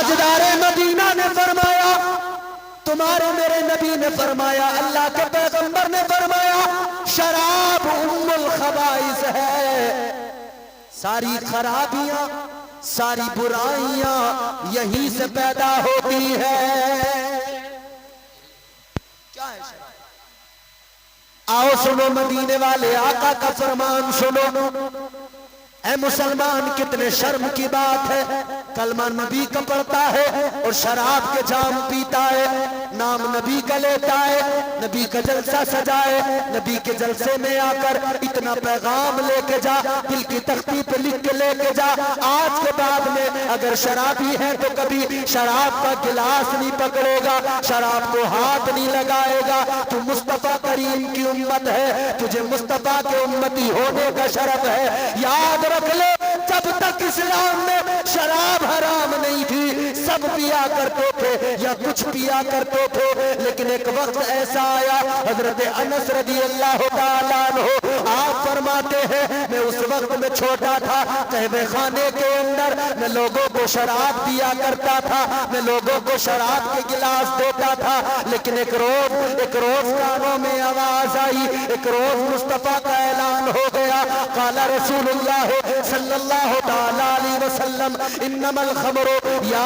تاجدار مدینہ نے فرمایا، تمہارے میرے نبی نے فرمایا، اللہ کے پیغمبر نے فرمایا، شراب ام الخبائث ہے، ساری خرابیاں ساری برائیاں یہیں سے پیدا ہوتی ہے۔ کیا ہے شراب؟ آؤ سنو مدینے والے آقا کا فرمان سنو۔ اے مسلمان کتنے شرم کی بات ہے، کلمہ نبی کا پڑھتا ہے اور شراب کے جام پیتا ہے، نام نبی کا لیتا ہے، نبی کا جلسہ سجائے، نبی کے جلسے میں آ کر اتنا پیغام لے کے جا، دل کی تختی پہ لکھ کے لے کے جا، آج کے بعد میں اگر شرابی ہے تو کبھی شراب کا گلاس نہیں پکڑے گا، شراب کو ہاتھ نہیں لگائے گا، تو مصطفیٰ کریم کی امت ہے، تجھے مصطفیٰ کے امتی ہونے کا شرف ہے۔ یاد رکھ لے، جب تک اسلام میں شراب حرام نہیں تھی، سب پیا کرتے تھے یا کچھ پیا کرتے تھے، لیکن ایک وقت ایسا آیا، حضرت انس رضی اللہ تعالیٰ عنہ آپ فرماتے ہیں، میں اس وقت میں چھوٹا تھا، قہوہ خانے کے اندر میں لوگوں کو شراب دیا کرتا تھا، میں لوگوں کو شراب کے گلاس دیتا تھا، لیکن ایک روز کانوں میں آواز آئی، ایک روز مصطفیٰ کا اعلان ہو گیا، قال رسول اللہ صلی اللہ تعالیٰ علیہ وسلم انما الخمر یا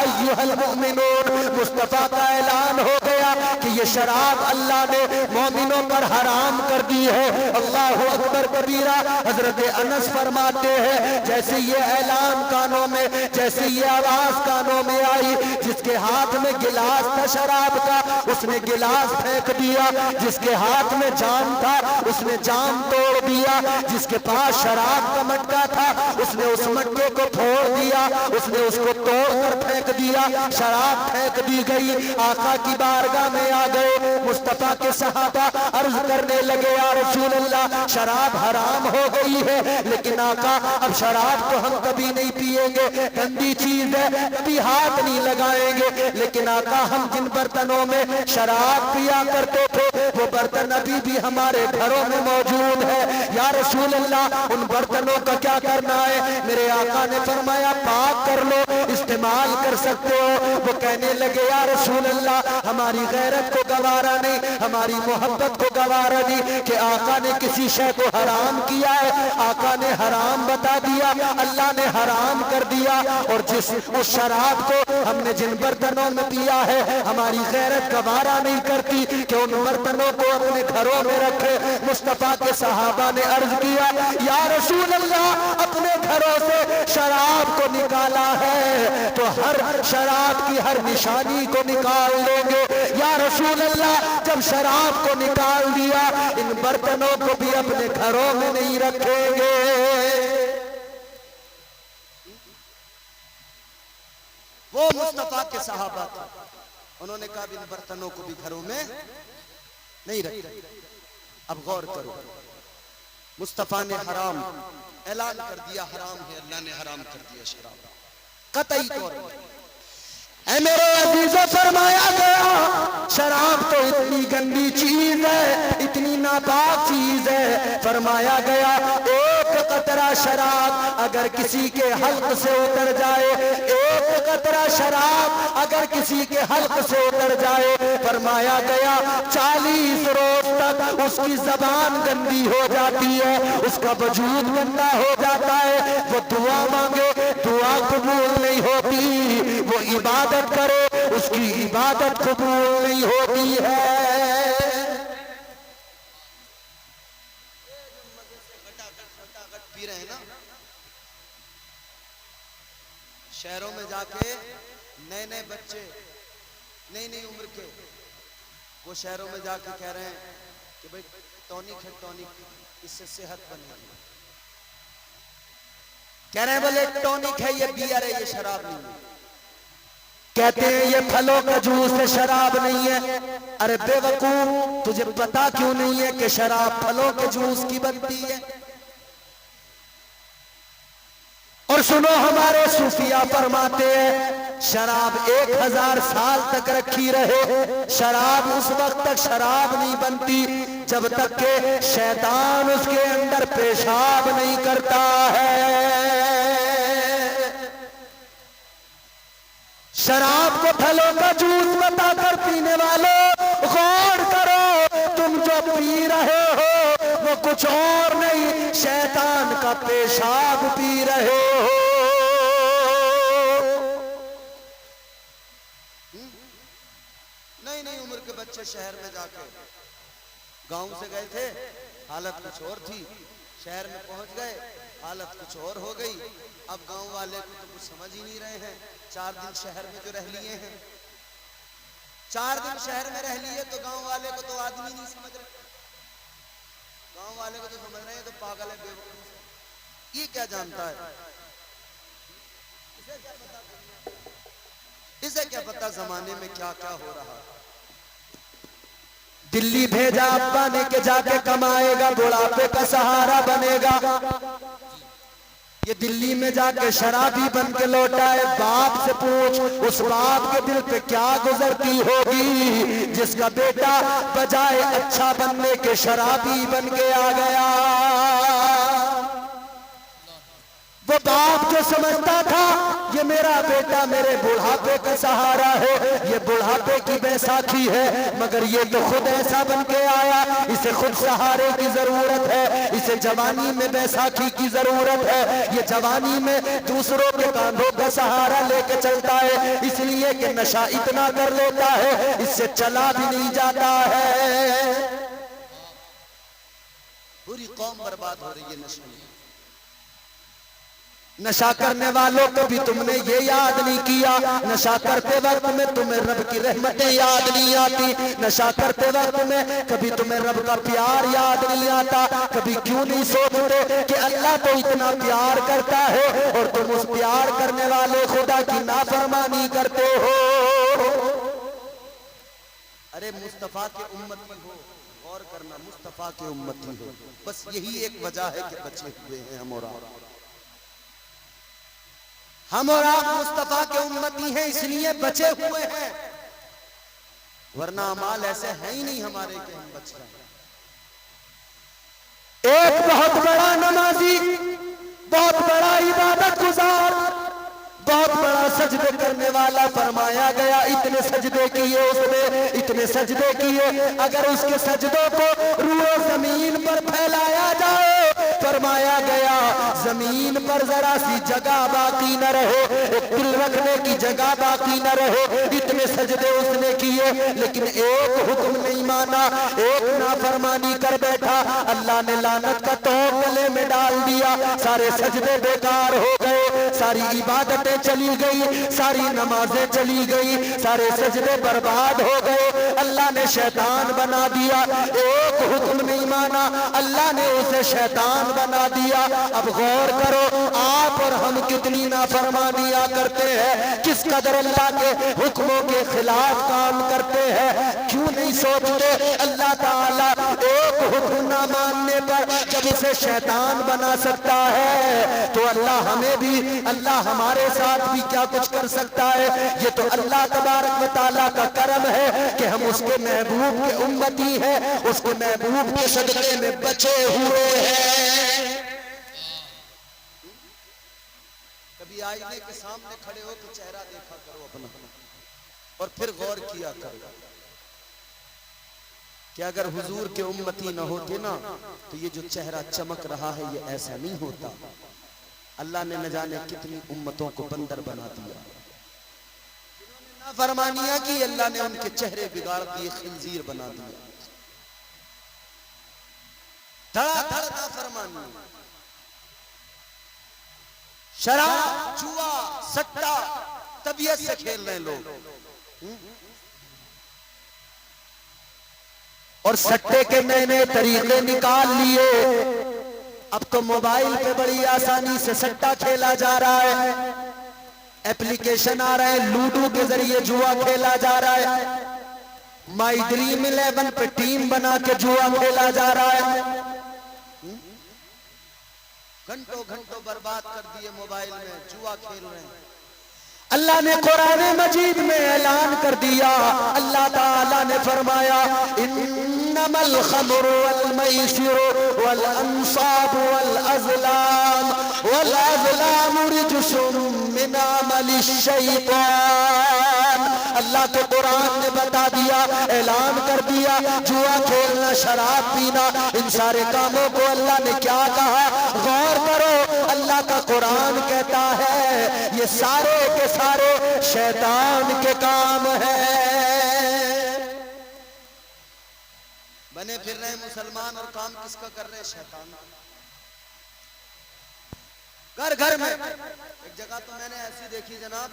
ایھا المؤمنون، مصطفیٰ کا اعلان ہو گیا کہ یہ شراب اللہ نے مومنوں پر حرام کر دی ہے۔ اللہ اکبر کبیرہ۔ حضرت انس فرماتے ہیں جیسے یہ اعلان کانوں میں، جیسے یہ آواز کانوں میں آئی، جس کے ہاتھ میں گلاس تھا شراب کا اس نے گلاس پھینک دیا، جس کے ہاتھ میں جام تھا اس نے جام توڑ دیا، جس کے پاس شراب کا مٹکا تھا اس نے اس مٹکے کو پھوڑ دیا، اس نے اس کو توڑ کر پھینک دیا، شراب پھینک دی گئی۔ آقا کی بارگاہ میں آ گئے، مصطفیٰ کے صحابہ عرض کرنے لگے، یا رسول اللہ شراب حرام ہو گئی ہے، لیکن آقا اب شراب کو ہم کبھی نہیں پیئیں گے، گندی چیز ہے، کبھی ہاتھ نہیں لگائیں گے، لیکن آقا ہم جن برتنوں میں شراب پیا کرتے تھے وہ برتن ابھی بھی ہمارے گھروں میں موجود ہے، یا رسول اللہ ان برتنوں کا کیا کرنا ہے؟ میرے آقا نے فرمایا پاک کر لو، استعمال کر سکتے ہو۔ وہ کہنے لگے یا رسول اللہ ہماری غیرت کو گوارا نہیں، ہماری محبت کو گوارا نہیں کہ آقا نے کسی شے کو حرام کیا ہے، آقا نے حرام بتا دیا، اللہ نے حرام کر دیا، اور جس اس شراب کو ہم نے جن برتنوں میں پیا ہے ہماری غیرت گوارا نہیں کرتی کہ ان برتنوں کو اپنے گھروں میں رکھے۔ مصطفیٰ کے صحابہ نے عرض کیا یا رسول اللہ اپنے گھروں سے شراب کو نکالا ہے تو ہر شراب کی ہر نشانی کو نکال لیں گے، یا رسول اللہ جب شراب کو نکال دیا ان برتنوں کو بھی اپنے گھروں میں نہیں رکھیں گے۔ وہ مصطفیٰ کے صحابہ تھے، انہوں نے کہا ان برتنوں کو بھی گھروں میں نہیں رکھیں۔ اب غور کرو، مصطفیٰ نے حرام اعلان کر دیا، حرام ہے، اللہ نے حرام کر دیا شراب قطعی طور پر۔ اے میرے عزیزوں فرمایا گیا شراب تو اتنی گندی چیز ہے، اتنی ناپاک چیز ہے، فرمایا گیا ایک قطرہ شراب اگر کسی کے حلق سے اتر جائے، ایک قطرہ شراب اگر کسی کے حلق سے اتر جائے، فرمایا گیا 40 روز تک اس کی زبان گندی ہو جاتی ہے، اس کا وجود گندا ہو جاتا ہے، وہ دعا مانگے دعا قبول نہیں ہوتی، وہ عبادت کرے اس کی عبادت قبول نہیں ہوتی ہے۔ پی رہے ہیں نا شہروں میں جا کے نئے نئے بچے نئی نئی عمر کے وہ شہروں میں جا کے کہہ رہے ہیں کہ بھئی ٹونک ہے، ٹونک اس سے صحت بنے گی، کہہ رہے ہیں بولے ٹونک ہے، یہ بیئر ہے، یہ شراب نہیں ہے، کہتے ہیں یہ پھلوں کا جوس ہے، شراب نہیں ہے۔ ارے بے وقوف تجھے پتا کیوں نہیں ہے کہ شراب پھلوں کے جوس کی بنتی ہے؟ اور سنو ہمارے صوفیاء فرماتے ہیں شراب 1000 سال تک رکھی رہے، شراب اس وقت تک شراب نہیں بنتی جب تک کہ شیطان اس کے اندر پیشاب نہیں کرتا ہے۔ شراب کو پھلوں کا جوس بتا کر پینے والوں غور کرو، تم جو پی رہے ہو وہ کچھ اور نہیں، شیطان کا پیشاب پی رہے ہو۔ نئی عمر کے بچے شہر میں جا کے گاؤں سے گئے تھے، حالت کچھ اور تھی، شہر میں پہنچ گئے، حالت کچھ اور ہو گئی۔ اب گاؤں والے کو تو کچھ سمجھ ہی نہیں رہے ہیں، 4 دن شہر میں جو رہ لیے ہیں، 4 دن شہر میں رہ لیے تو گاؤں والے کو تو آدمی نہیں سمجھ رہے، گاؤں والے کو تو سمجھ رہے ہیں تو پاگل ہے، بے وقوف ہے، یہ کیا جانتا ہے، اسے کیا پتا زمانے میں کیا کیا ہو رہا ہے۔ دلی بھیجا ابا نے کہ جا کے کمائے گا، بڑھاپے کا سہارا بنے گا، یہ دلی میں جا کے شرابی بن کے لوٹا ہے۔ باپ سے پوچھ اس باپ کے دل پہ کیا گزرتی ہوگی جس کا بیٹا بجائے اچھا بننے کے شرابی بن کے آ گیا۔ وہ باپ جو سمجھتا تھا یہ میرا بیٹا میرے بڑھاپے کا سہارا ہے، یہ بڑھاپے کی بیساکھی ہے، مگر یہ تو خود ایسا بن کے آیا، اسے خود سہارے کی ضرورت ہے، اسے جوانی میں بیساکھی کی ضرورت ہے، یہ جوانی میں دوسروں کے کاندھوں کا سہارا لے کے چلتا ہے، اس لیے کہ نشہ اتنا کر لیتا ہے اس سے چلا بھی نہیں جاتا ہے۔ پوری قوم برباد ہو رہی ہے نشے میں۔ نشہ کرنے والوں کو بھی تم نے یہ یاد نہیں کیا، نشہ کرتے وقت میں تمہیں رب کی رحمتیں یاد نہیں آتی، نشہ کرتے وقت میں کبھی تمہیں رب کا پیار یاد نہیں آتا، کبھی کیوں نہیں سوچتے کہ اللہ تو اتنا پیار کرتا ہے اور تم اس پیار کرنے والے خدا کی نافرمانی کرتے ہو۔ ارے مصطفیٰ کے امتی ہو، غور کرنا، مصطفیٰ کے امتی ہو، بس یہی ایک وجہ ہے کہ بچے ہوئے ہیں ہم اور آپ مصطفیٰ کے امتی ہیں اس لیے بچے ہوئے ہیں، ورنہ اعمال ایسے ہیں ہی نہیں ہمارے کہ ہم بچ رہے ہیں۔ ایک بہت بڑا نمازی، بہت بڑا عبادت گزار، بہت بڑا سجدے کرنے والا فرمایا گیا، اتنے سجدے کیے اس نے، اتنے سجدے کیے، اگر اس کے سجدوں کو روئے زمین پر پھیلایا جائے، فرمایا گیا زمین پر ذرا سی جگہ باقی نہ رہے، ایک دل رکھنے کی جگہ باقی نہ رہے، اتنے سجدے اس نے کیے، لیکن ایک حکم نہیں مانا، ایک نافرمانی کر بیٹھا، اللہ نے لعنت کا توق گلے میں ڈال دیا، سارے سجدے بیکار ہو گئے، ساری عبادتیں چلی گئی، ساری نمازیں چلی گئی، سارے سجدے برباد ہو گئے، اللہ نے شیطان بنا دیا، ایک حکم نہیں مانا، اللہ نے اسے شیطان بنا دیا۔ اب غور کرو آپ اور ہم کتنی نافرمانیاں کرتے ہیں، کس قدر اللہ کے حکموں کے خلاف کام کرتے ہیں، کیوں نہیں سوچتے اللہ تعالیٰ ایک حکم نہ ماننے پر جب اسے شیطان بنا سکتا ہے تو اللہ ہمیں بھی، اللہ ہمارے ساتھ بھی کیا کچھ کر سکتا ہے۔ یہ تو اللہ تبارک و تعالیٰ کا کرم ہے کہ ہم اس کے محبوب کے امتی ہیں، اس کے محبوب کے صدقے میں بچے ہوئے ہیں۔ کبھی آئینے کے سامنے کھڑے ہو کے چہرہ دیکھا کرو اپنا اور پھر غور کیا کرو کہ اگر حضور کے امتی نہ ہوتے نا تو یہ جو چہرہ چمک رہا ہے یہ ایسا نہیں ہوتا۔ اللہ نے نہ جانے کتنی امتوں کو بندر بنا دیا، نافرمانیاں کی، اللہ نے ان کے چہرے بگاڑ دیے، خنزیر بنا دیا، دھڑا دھڑ نافرمانی، شراب، جوا، سٹا، طبیعت سے کھیل رہے لوگ، اور سٹے کے نئے نئے طریقے نکال لیے، اب تو موبائل پہ بڑی آسانی سے سٹا کھیلا جا رہا ہے، ایپلیکیشن آ رہا ہے، لوڈو کے ذریعے جوا کھیلا جا رہا ہے، مائی ڈریم 11 پہ ٹیم بنا کے جوا کھیلا جا رہا ہے، گھنٹوں گھنٹوں برباد کر دیے موبائل میں، جوا کھیل رہے ہیں۔ اللہ نے قرآن مجید میں اعلان کر دیا، اللہ تعالیٰ نے فرمایا انما الخمر والمیسر والانصاب والازلام رجس من عمل الشیطان۔ اللہ کے قرآن نے بتا دیا، اعلان کر دیا، جوا کھیلنا، شراب پینا، ان سارے کاموں کو اللہ نے کیا کہا؟ غور کرو، اللہ کا قرآن کہتا ہے یہ سارے کے سارے شیطان کے کام ہیں۔ بنے پھر رہے مسلمان اور کام کس کا کر رہے؟ شیطان کا۔ گھر گھر میں ایک جگہ تو میں نے ایسی دیکھی جناب،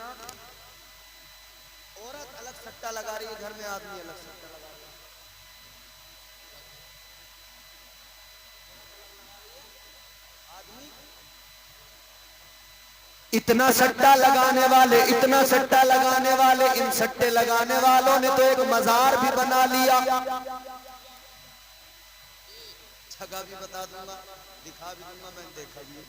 عورت الگ سٹا لگا رہی ہے، گھر میں آدمی الگ سٹا لگا رہا ہے۔ آدمی اتنا سٹا لگانے والے، اتنا سٹا لگانے والے، ان سٹے لگانے والوں نے تو ایک مزار بھی بنا لیا۔ جگہ بھی بتا دوں گا، دکھا بھی دوں گا، میں نے دیکھا بھی،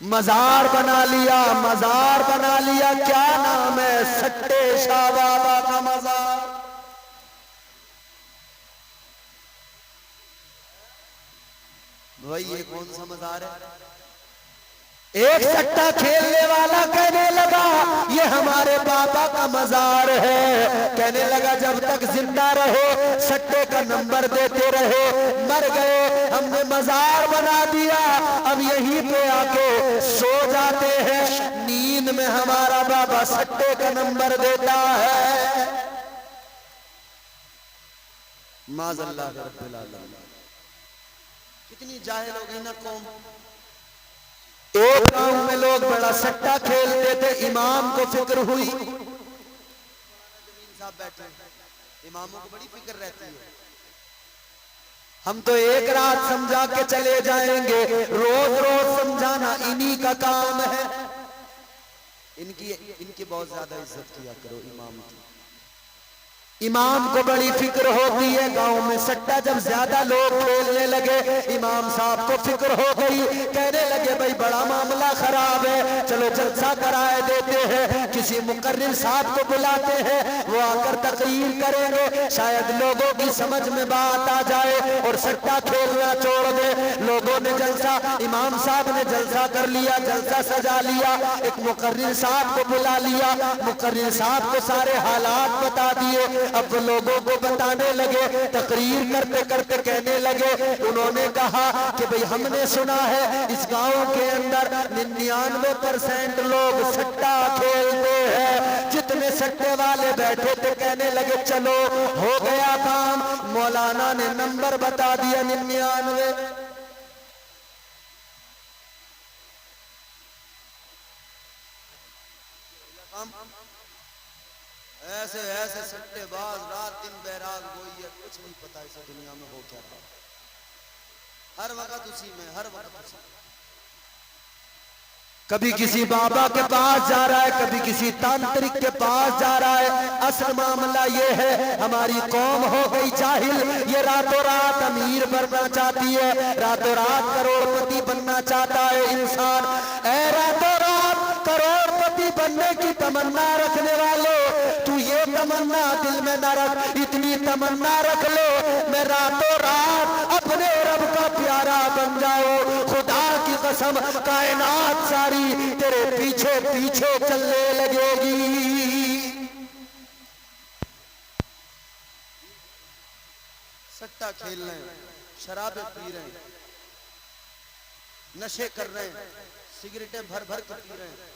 مزار بنا لیا، مزار بنا لیا۔ کیا نام ہے؟ سٹے شاہ بابا کا مزار۔ بھائی یہ کون سا مزار ہے؟ ایک سٹا کھیلنے والا کہنے لگا یہ ہمارے بابا کا مزار ہے، کہنے لگا جب تک زندہ رہے سٹے کا نمبر دیتے رہے، مر گئے ہم نے مزار بنا دیا، اب یہیں پہ آ کے سو جاتے ہیں، نیند میں ہمارا بابا سٹے کا نمبر دیتا ہے۔ معاذ اللہ رب العالمین، کتنی جاہل ہو گئی نا قوم۔ ایک گاؤں میں لوگ بڑا سٹا کھیلتے تھے، امام کو فکر ہوئی، صاحب بیٹھے، اماموں کو بڑی فکر رہتی ہے، ہم تو ایک رات سمجھا کے چلے جائیں گے، روز روز سمجھانا انہی کا کام ہے۔ ان کی بہت زیادہ عزت کیا کرو امام کی۔ امام کو بڑی فکر ہوتی ہے، گاؤں میں سٹا جب زیادہ لوگ کھیلنے لگے، امام صاحب کو فکر ہو گئی، کہنے لگے بھائی بڑا معاملہ خراب ہے، چلو جلسہ کرائے دیتے ہیں، کسی مقرر صاحب کو بلاتے ہیں، وہ آ کر تقریر کریں گے، شاید لوگوں کی سمجھ میں بات آ جائے اور سٹا کھیلنا چھوڑ دے۔ لوگوں نے جلسہ، امام صاحب نے جلسہ کر لیا، جلسہ سجا لیا، ایک مقرر صاحب کو بلا لیا، مقرر صاحب کو سارے حالات بتا دیے، اب لوگوں کو بتانے لگے، تقریر کرتے کرتے کہنے لگے، انہوں نے کہا کہ بھئی ہم نے سنا ہے اس گاؤں کے اندر 99% لوگ سٹا کھیلتے ہیں، جتنے سٹے والے بیٹھے تھے کہنے لگے چلو ہو گیا کام، مولانا نے نمبر بتا دیا 99۔ ایسے ایسے سٹے باز رات دن بیراگ گوئی ہے، کچھ نہیں پتا اس دنیا میں ہو کیا رہا، ہر وقت اسی میں، ہر وقت اسی میں، کبھی کسی بابا کے پاس جا رہا ہے، کبھی کسی تانترک کے پاس جا رہا ہے۔ اصل معاملہ یہ ہے ہماری قوم ہو گئی جاہل، یہ راتوں رات امیر بننا چاہتی ہے، راتوں رات کروڑپتی بننا چاہتا ہے انسان۔ اے راتوں رات کروڑپتی بننے کی تمنا رکھنے والوں، تو یہ تمنا دل میں نہ رکھ، اتنی تمنا رکھ لو میں راتوں رات اپنے رب کا پیارا بن جاؤں، خدا کی قسم کائنات ساری تیرے پیچھے پیچھے چلنے لگے گی۔ سٹا کھیل رہے ہیں، شرابیں پی رہے ہیں، نشے کر رہے ہیں، سگریٹیں بھر بھر کے پی رہے ہیں،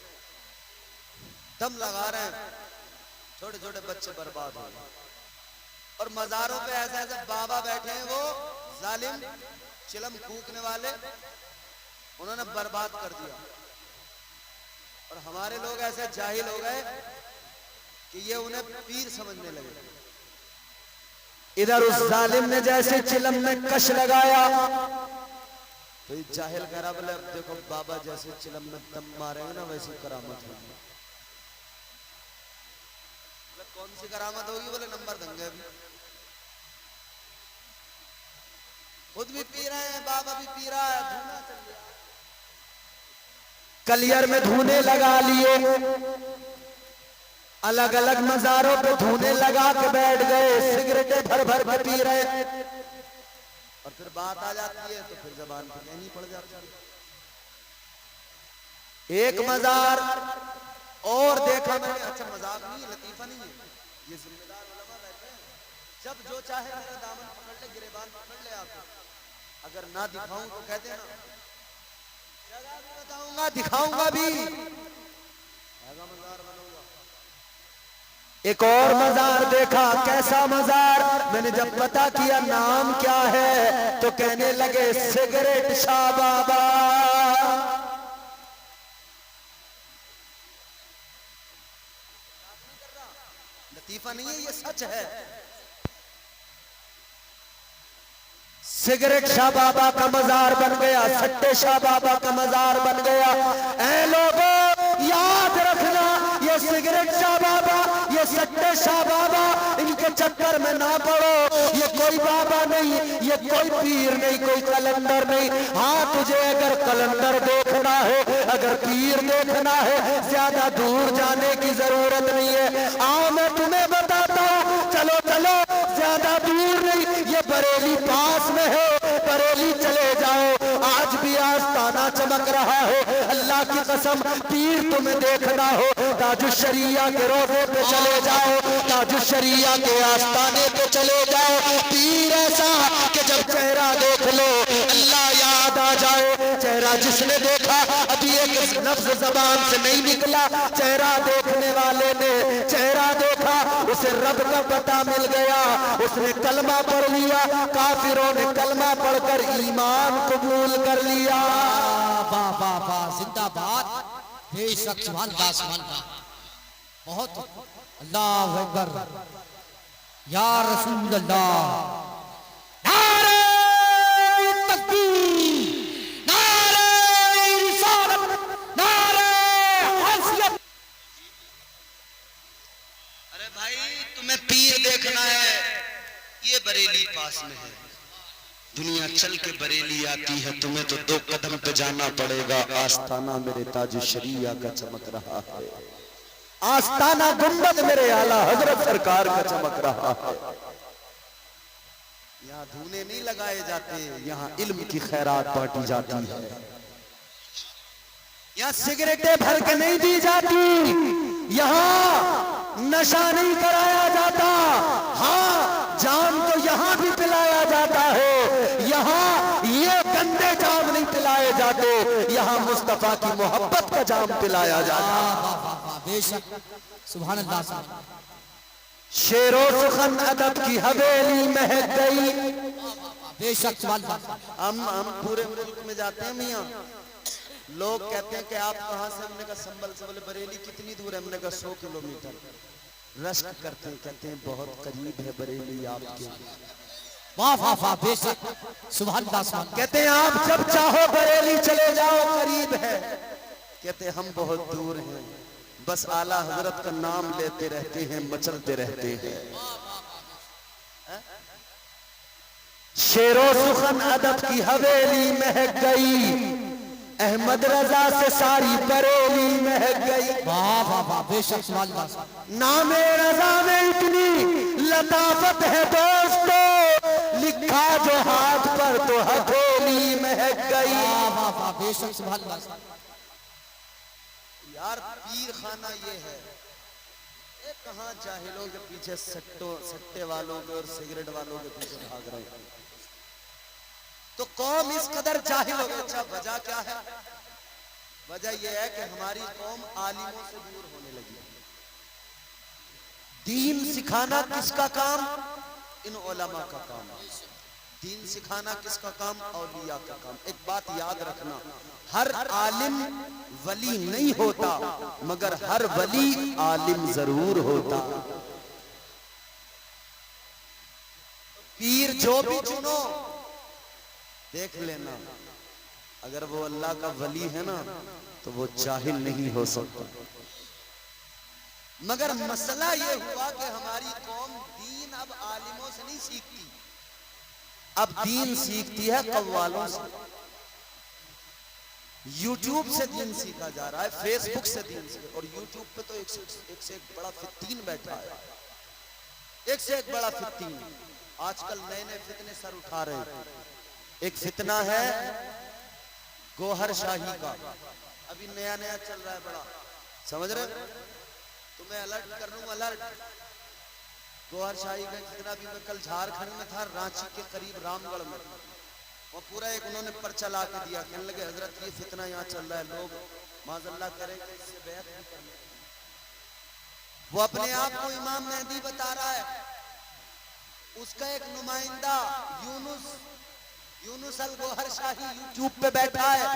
دم لگا رہے ہیں، چھوٹے چھوٹے بچے برباد ہو رہے ہیں، اور مزاروں پہ ایسے ایسے بابا بیٹھے ہیں، وہ ظالم چلم پھونکنے والے، انہوں نے برباد کر دیا، اور ہمارے لوگ ایسے جاہل ہو گئے کہ یہ انہیں پیر سمجھنے لگے۔ ادھر اس ظالم نے جیسے چلم میں کش لگایا تو یہ جاہل کہہ رہا بولے اب دیکھو بابا جیسے چلم میں دم مارے ہیں نا ویسی کرامت ہوگی۔ کون سی کرامت ہوگی؟ بولے نمبر دنگے بھی، خود بھی پی رہے ہیں، بابا بھی پی رہا ہے، دھونا چل گیا، کلیر میں دھونے لگا لیے، الگ الگ مزاروں پہ دھونے لگا کے بیٹھ گئے، سگریٹیں بھر بھر کے پی رہے، اور پھر بات آ جاتی ہے تو پھر زبان پہ کہنی پڑ جاتی ہے۔ ایک مزار اور دیکھا میں نے، اچھا مذاق نہیں ہے، لطیفہ نہیں ہے، یہ ذمہ دار علماء بیٹھے ہیں، جب جو چاہے میرا دامن پکڑ لے، گریبان پکڑ لے، آپ اگر نہ دکھاؤں تو کہتے ہیں نا، جگہ بھی بتاؤں گا، دکھاؤں گا بھی، ایسا مزار بنوں گا۔ ایک اور مزار دیکھا، کیسا مزار؟ میں نے جب پتا کیا نام کیا ہے تو کہنے لگے سگریٹ شاہ بابا۔ لطیفہ نہیں ہے، یہ سچ ہے۔ سگریٹ شاہ بابا کا مزار بن گیا، سٹے شاہ بابا کا مزار بن گیا۔ اے لوگوں یاد رکھنا، یہ سگریٹ شاہ بابا، یہ سٹے شاہ بابا، ان کے چکر میں نہ پڑو، یہ کوئی بابا نہیں، یہ کوئی پیر نہیں، کوئی کلندر نہیں۔ ہاں تجھے اگر کلندر دیکھنا ہے، اگر پیر دیکھنا ہے، زیادہ دور جانے کی ضرورت نہیں ہے۔ آؤ میں تمہیں بتاتا ہوں، چلو چلو، زیادہ دور نہیں، یہ بریلی پاس میں ہے، بریلی چلے جاؤ، آج بھی آستانہ چمک رہا ہے۔ اللہ کی قسم، پیر تمہیں دیکھنا ہو، تاج الشریعہ کے روزے پہ چلے جاؤ، تاج الشریعہ کے آستانے پہ چلے جاؤ، پیر ایسا کہ جب چہرہ دیکھ لو اللہ یاد آ جائے۔ چہرہ جس نے دیکھا، ابھی ایک لفظ زبان سے نہیں نکلا، چہرہ دیکھنے والے نے چہرہ دیکھا، اسے رب کا پتہ مل گیا، اس نے کلمہ پڑھ لیا، کافروں نے کلمہ پڑھ کر ایمان قبول کر لیا۔ واہ واہ واہ، زندہ باد، بے شک، سبحان اللہ سبحان اللہ، بہت اللہ اکبر، یا رسول اللہ، نعرہ تکبیر، نعرہ رسالت، نعرہ حیثیت۔ ارے بھائی تمہیں پیر دیکھنا ہے، یہ بریلی پاس میں ہے، دنیا چل کے بریلی آتی ہے، تمہیں تو 2 قدم پہ جانا پڑے گا۔ آستانہ میرے تاج الشریعہ کا چمک رہا ہے، آستانہ گنبد میرے اعلیٰ حضرت سرکار کا چمک رہا ہے۔ یہاں دھونے نہیں لگائے جاتے، یہاں علم کی خیرات بانٹی جاتی ہے، یہاں سگریٹیں بھر کے نہیں دی جاتی، یہاں نشہ نہیں کرایا جاتا، ہاں جام تو یہاں بھی پلایا جاتا ہے، یہاں یہ گندے جام نہیں پلائے جاتے، یہاں مصطفیٰ کی محبت کا جام پلایا جاتا ہے۔ بے شک، سبحان اللہ سبحان اللہ۔ شعر و سخن ادب کی حویلی مہک گئی۔ بے شک، سبحان اللہ۔ ہم پورے ملک میں جاتے ہیں میاں، لوگ کہتے ہیں کہ آپ کہاں سے؟ ہم نے کہا سنبل سے، بولے بریلی کتنی دور ہے؟ ہم نے کہا 100 کلومیٹر۔ رشک کرتے ہیں، کہتے ہیں بہت قریب ہے بریلی آپ کے۔ واہ واہ واہ، بے شک، سبحان اللہ سبحان اللہ۔ کہتے ہیں آپ جب چاہو بریلی چلے جاؤ، قریب ہے۔ کہتے ہیں ہم بہت دور ہیں، بس اعلیٰ حضرت کا نام لیتے رہتے ہیں، مچلتے رہتے ہیں۔ شعر و سخن ادب کی حویلی مہک گئی، احمد رضا سے ساری بریلی مہک گئی۔ واہ واہ واہ، بے شک، سبحان اللہ۔ نام رضا میں اتنی لطافت ہے دوستو، لکھا جو ہاتھ پر تو ہتھیلی مہک گئی۔ واہ واہ واہ، بے شک، سبحان اللہ۔ یار پیر خانہ یہ ہے، کہاں جاہلوں کے پیچھے سٹے والوں کے اور سگریٹ والوں کے پیچھے بھاگ رہے ہیں، تو قوم اس قدر جاہل ہو گئی۔ اچھا وجہ کیا ہے؟ وجہ یہ ہے کہ ہماری قوم عالموں سے دور ہونے لگی۔ دین سکھانا کس کا کام؟ ان علماء کا کام۔ دین سکھانا کس کا کام؟ اولیاء کا کام۔ ایک بات یاد رکھنا، ہر عالم ولی نہیں ہوتا، مگر ہر ولی عالم ضرور ہوتا۔ پیر جو بھی چنو، دیکھ لینا اگر وہ اللہ کا ولی ہے نا تو وہ جاہل نہیں ہو سکتا۔ مگر مسئلہ یہ ہوا کہ ہماری قوم دین اب عالموں سے نہیں سیکھتی، اب دین سیکھتی ہے قوالوں سے۔ یوٹیوب سے دین سیکھا جا رہا ہے، فیس بک سے دین سیکھا، اور یوٹیوب پہ تو ایک سے ایک بڑا فتین بیٹھا ہے، ایک سے ایک بڑا فتین. آج کل نئے نئے فتنے سر اٹھا رہے ہیں. ایک فتنہ ہے گوہر شاہی کا، ابھی نیا نیا چل رہا ہے بڑا، سمجھ رہے؟ تمہیں الرٹ کر لوں، الرٹ. گوہر شاہی کا فتنہ بھی، میں کل جھارکھنڈ میں تھا، رانچی کے قریب رام گڑھ میں، وہ پورا ایک انہوں نے پرچہ لا کے دیا، کہنے لگے حضرت یہ فتنہ یہاں چل رہا ہے، لوگ معاذ اللہ کریں کہ اس سے بیعت نہیں کریں. وہ اپنے آپ کو امام مہدی بتا رہا ہے، اس کا ایک نمائندہ یونس الگوہر شاہی یوٹیوب پہ بیٹھا ہے،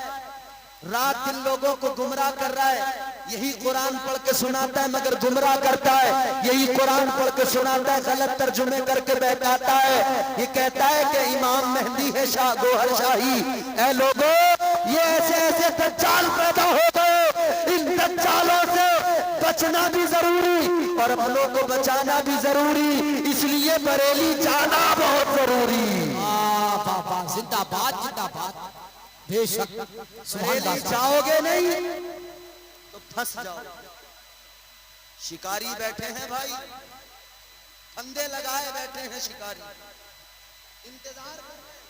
رات دن لوگوں کو گمراہ کر رہا ہے. یہی قرآن پڑھ کے سناتا ہے مگر گمراہ کرتا ہے، یہی قرآن پڑھ کے سناتا ہے غلط ترجمے کر کے بہکاتا ہے. یہ کہتا ہے کہ امام مہدی ہے شاہ گوہر شاہی. اے لوگوں، یہ ایسے ایسے دجال پیدا ہو گئے، ان دجالوں سے بچنا بھی ضروری اور اپنوں کو بچانا بھی ضروری، اس لیے بریلی جانا بہت ضروری. زندہ باد زندہ باد. بے شک بریلی جاؤ گے نہیں تو پھنس جاؤ. شکاری بیٹھے ہیں بھائی، پھندے لگائے بیٹھے ہیں شکاری، انتظار کر رہے ہیں.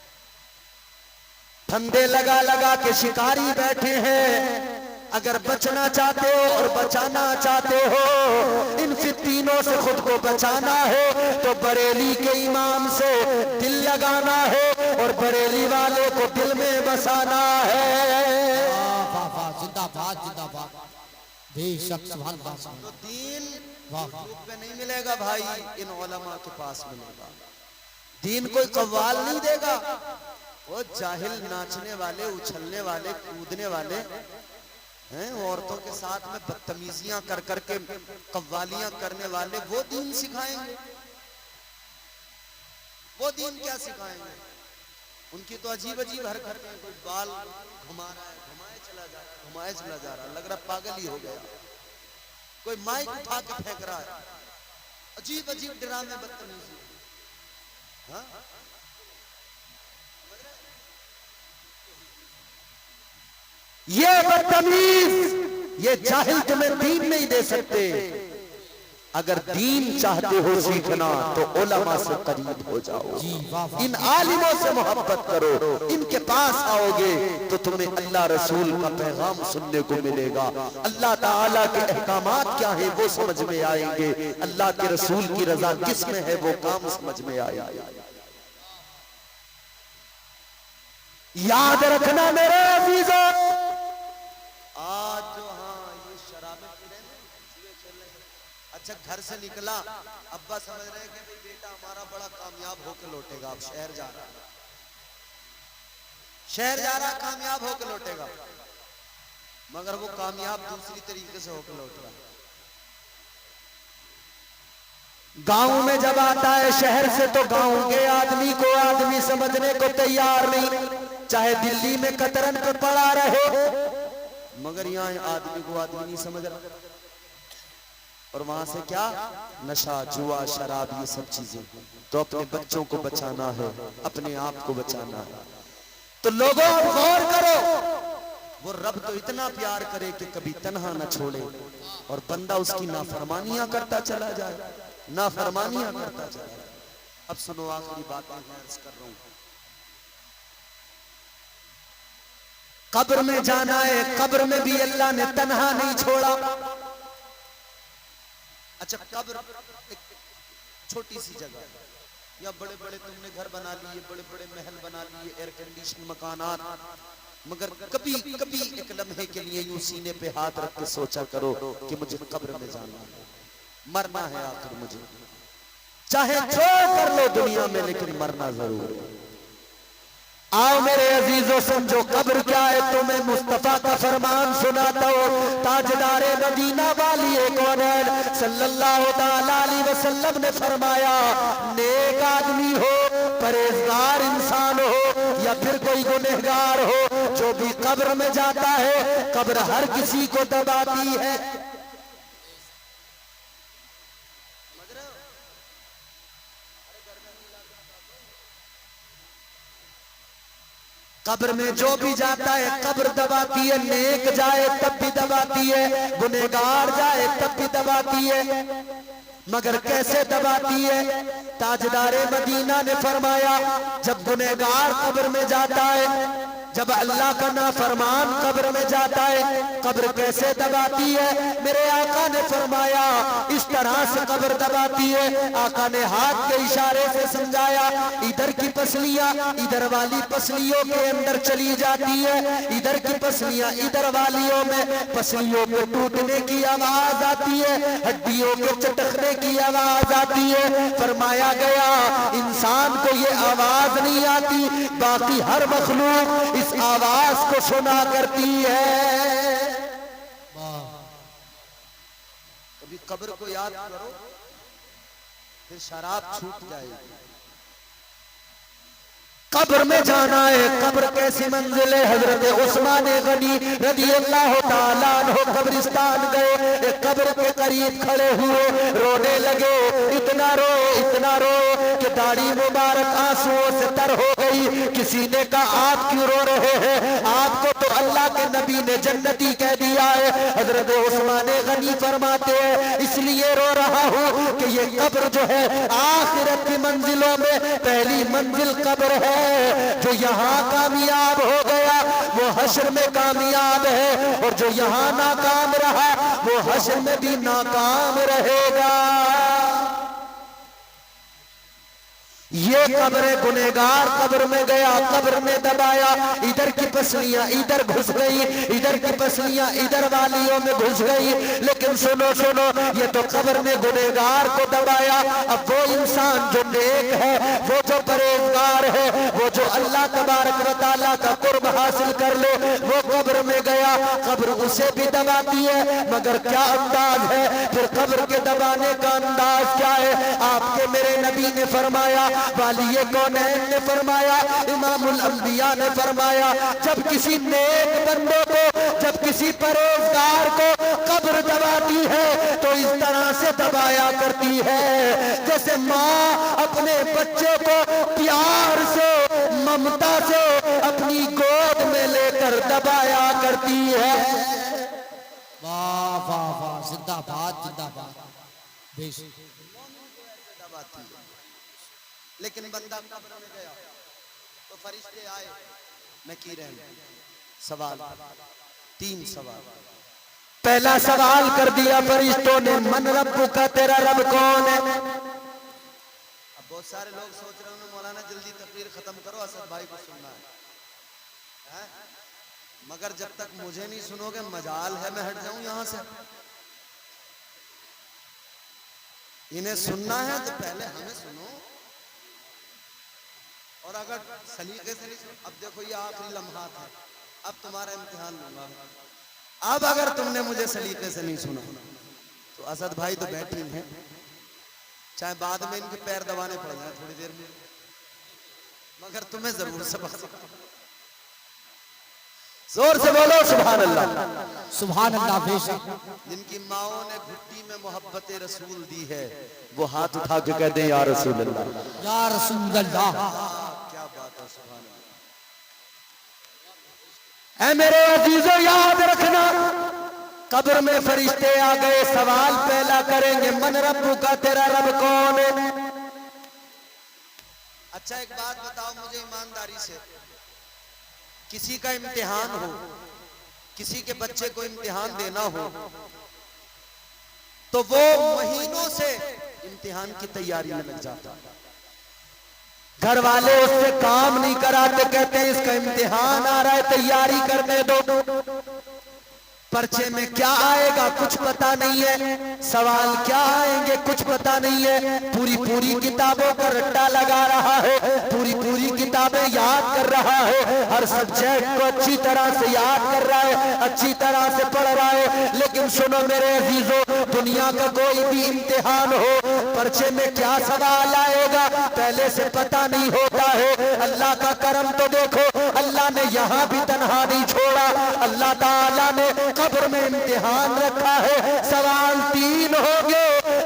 پھندے لگا لگا کے شکاری بیٹھے ہیں. اگر بچنا چاہتے ہو اور بچانا چاہتے ہو، ان فتینوں سے خود کو بچانا ہے تو بریلی کے امام سے دل لگانا ہے اور بریلی والے کو دل میں بسانا ہے. زندہ باد زندہ باد. بے شک سبحان اللہ. تو دین یوٹیوب پہ نہیں ملے گا بھائی، ان علماء کے پاس ملے گا. دین کوئی قوال نہیں دے گا، وہ جاہل ناچنے والے، اچھلنے والے، کودنے والے ہیں، عورتوں کے ساتھ میں بدتمیزیاں کر کر کے قوالیاں کرنے والے، وہ دین سکھائیں گے؟ وہ دین کیا سکھائیں گے؟ ان کی تو عجیب عجیب حرکتیں ہیں، کوئی بال گھما رہا ہے، گھمائے چلا جا رہا ہے، گھمائے چلا جا رہا ہے، لگ رہا پاگل ہی ہو گیا. کوئی مائک اٹھا کے پھینک رہا ہے، عجیب عجیب ڈرامے، بدتمیزی. ہاں یہ بدتمیز، یہ جاہل تمہیں دین نہیں دے سکتے. اگر دین چاہتے ہو سیکھنا تو علماء سے قریب ہو جاؤ، ان عالموں سے محبت کرو. ان کے پاس آؤ گے تو تمہیں اللہ رسول کا پیغام سننے کو ملے گا، اللہ تعالیٰ کے احکامات کیا ہیں وہ سمجھ میں آئیں گے، اللہ کے رسول کی رضا کس میں ہے وہ کام سمجھ میں آئے گا. یاد رکھنا میرے عزیزوں، آج جو یہ شرابیں پی رہے ہیں، جوئے کھیل رہے ہیں، اچھا گھر سے نکلا، ابا سمجھ رہے ہیں کہ بیٹا ہمارا بڑا کامیاب ہو کے لوٹے گا، اب شہر جا رہا ہے، شہر جا رہا ہے، کامیاب ہو کے لوٹے گا، مگر وہ کامیاب دوسری طریقے سے ہو کے لوٹ رہا ہے. گاؤں میں جب آتا ہے شہر سے تو گاؤں کے آدمی کو آدمی سمجھنے کو تیار نہیں، چاہے دلی میں قطرن پہ پڑا رہے، مگر یہاں آدمی کو آدمی نہیں سمجھ رہا. اور وہاں سے کیا؟ نشہ، جوا، شراب، یہ سب چیزیں. تو اپنے بچوں کو بچانا ہے، اپنے آپ کو بچانا ہے. تو لوگوں غور کرو، وہ رب تو اتنا پیار کرے کہ کبھی تنہا نہ چھوڑے اور بندہ اس کی نافرمانیاں کرتا چلا جائے، نافرمانیاں کرتا چلا جائے. اب سنو آخری باتیں میں عرض کر رہا ہوں. قبر میں جانا ہے، قبر میں بھی اللہ نے تنہا نہیں چھوڑا. اچھا قبر ایک چھوٹی سی جگہ، یا بڑے بڑے تم نے گھر بنا لیے، بڑے بڑے محل بنا لیے، ایئر کنڈیشن مکانات، مگر کبھی کبھی ایک لمحے کے لیے یوں سینے پہ ہاتھ رکھ کے سوچا کرو کہ مجھے قبر میں جانا ہے، مرنا ہے آخر مجھے. چاہے جو کر لو دنیا میں لیکن مرنا ضرور ہے. آؤ میرے عزیزوں سمجھو قبر کیا ہے. تمہیں مصطفیٰ کا فرمان سناتا ہوں، تاجدار مدینہ والی کونین صلی اللہ تعالیٰ علیہ وسلم نے فرمایا، نیک آدمی ہو، پرہیزگار انسان ہو یا پھر کوئی گنہگار ہو، جو بھی قبر میں جاتا ہے قبر ہر کسی کو دباتی ہے. قبر میں جو بھی جاتا ہے قبر دباتی ہے، نیک جائے تب بھی دباتی ہے، گنہگار جائے تب بھی دباتی ہے، مگر کیسے دباتی ہے؟ تاجدار مدینہ نے فرمایا جب گنہگار قبر میں جاتا ہے، جب اللہ کا نافرمان قبر میں جاتا ہے، قبر کیسے دباتی ہے؟ میرے آقا نے فرمایا اس طرح سے قبر دباتی ہے۔ آقا نے ہاتھ کے اشارے سے سمجھایا ادھر کی پسلیاں ادھر والی پسلیوں کے اندر چلی جاتی ہے، ادھر کی پسلیاں ادھر والیوں میں، پسلیوں کے ٹوٹنے کی آواز آتی ہے، ہڈیوں کے چٹکنے کی آواز آتی ہے۔ فرمایا گیا انسان کو یہ آواز نہیں آتی، باقی ہر مخلوق اس آواز کو سنا کرتی ہے۔ کبھی قبر کو یاد کرو پھر شراب چھوٹ جائے گی۔ قبر میں جانا ہے، قبر کیسی منزل ہے؟ حضرت عثمان غنی رضی اللہ تعالیٰ عنہ قبرستان گئے، ایک قبر کے قریب کھڑے ہوئے، رونے لگے، اتنا رو کہ داڑھی مبارک آنسوؤں سے تر ہو گئی۔ کسی نے کہا آپ کیوں رو رہے ہیں؟ آپ کو تو اللہ کے نبی نے جنتی کہہ دیا ہے۔ حضرت عثمان غنی فرماتے ہیں اس لیے رو رہا ہوں کہ یہ قبر جو ہے آخرت کی منزلوں میں پہلی منزل قبر ہے۔ جو یہاں کامیاب ہو گیا وہ حشر میں کامیاب ہے، اور جو یہاں ناکام رہا وہ حشر میں بھی ناکام رہے گا۔ یہ قبر گنہگار قبر میں گیا، قبر میں دبایا، ادھر کی پسلیاں ادھر گھس گئی، ادھر کی پسلیاں ادھر والیوں میں گھس گئی۔ لیکن سنو یہ تو قبر نے گنہگار کو دبایا، اب وہ انسان جو نیک ہے، وہ جو پرہیزگار ہے، وہ جو اللہ تبارک و تعالیٰ کا قرب حاصل کر لے، وہ قبر میں گیا، قبر اسے بھی دباتی ہے، مگر کیا انداز ہے؟ پھر قبر کے دبانے کا انداز کیا ہے؟ آپ کے میرے نبی نے فرمایا، والی کونین نے فرمایا، امام الانبیاء نے فرمایا جب کسی نیک بندے کو، جب کسی پرہیزگار کو قبر دباتی ہے تو اس طرح سے دبایا کرتی ہے جیسے ماں اپنے بچے کو پیار سے، ممتا سے اپنی گود میں لے کر دبایا کرتی ہے۔ واہ واہ واہ، زندہ باد زندہ باد، بے شک۔ لیکن بندہ قبر میں گیا تو فرشتے آئے، نکیرین سوال، 3 سوال۔ پہلا سوال کر دیا فرشتوں نے من ربک، تیرا رب کون ہے؟ اب بہت سارے لوگ سوچ رہے ہیں مولانا جلدی تقریر ختم کرو، اسد بھائی کو سننا ہے، مگر جب تک مجھے نہیں سنو گے مجال ہے میں ہٹ جاؤں یہاں سے؟ انہیں سننا ہے تو پہلے ہمیں سنو، اور اگر سلیقے سے نہیں سنو، اب دیکھو یہ آخری لمحات ہے، اب تمہارا امتحان لوں گا، اب اگر تم نے مجھے سلیقے سے نہیں سنا تو اسد بھائی تو بیٹھے ہیں، چاہے بعد میں ان کے پیر دبانے پڑ جائیں تھوڑی دیر میں، مگر تمہیں ضرور سبق سکھاؤں۔ زور سے بولو سبحان اللہ، سبحان اللہ، بے شک۔ جن کی ماؤں نے گھٹی میں محبت رسول دی ہے وہ ہاتھ اٹھا کے کہتے ہیں یا رسول اللہ، یا رسول اللہ۔ کیا بات ہے، سبحان اللہ۔ اے میرے عزیزو یاد رکھنا، قبر میں فرشتے آ گئے، سوال پہلا کریں گے من ربک، تیرا رب کون ہے؟ اچھا ایک بات بتاؤ مجھے ایمانداری سے، کسی کا امتحان ہو، کسی کے بچے کو امتحان دینا ہو تو وہ مہینوں سے امتحان کی تیاری میں لگ جاتا، گھر والے اس سے کام نہیں کراتے، کہتے ہیں اس کا امتحان آ رہا ہے تیاری کرنے دو، پرچے میں کیا آئے گا کچھ پتا نہیں ہے، سوال کیا آئیں گے کچھ پتا نہیں ہے، پوری کتابوں کا رٹا لگا رہا ہے، پوری کتابیں یاد کر رہا ہے، ہر سبجیکٹ کو اچھی طرح سے یاد کر رہا ہے، اچھی طرح سے پڑھ رہا ہے، لیکن سنو میرے عزیزو، دنیا کا کوئی بھی امتحان ہو، پرچے میں کیا سوال آئے گا پہلے سے پتا نہیں ہوتا ہے۔ اللہ کا کرم تو دیکھو، اللہ نے یہاں بھی تنہا نہیں چھوڑا، اللہ تعالیٰ نے قبر میں امتحان رکھا ہے، سوال 3 ہوں گے،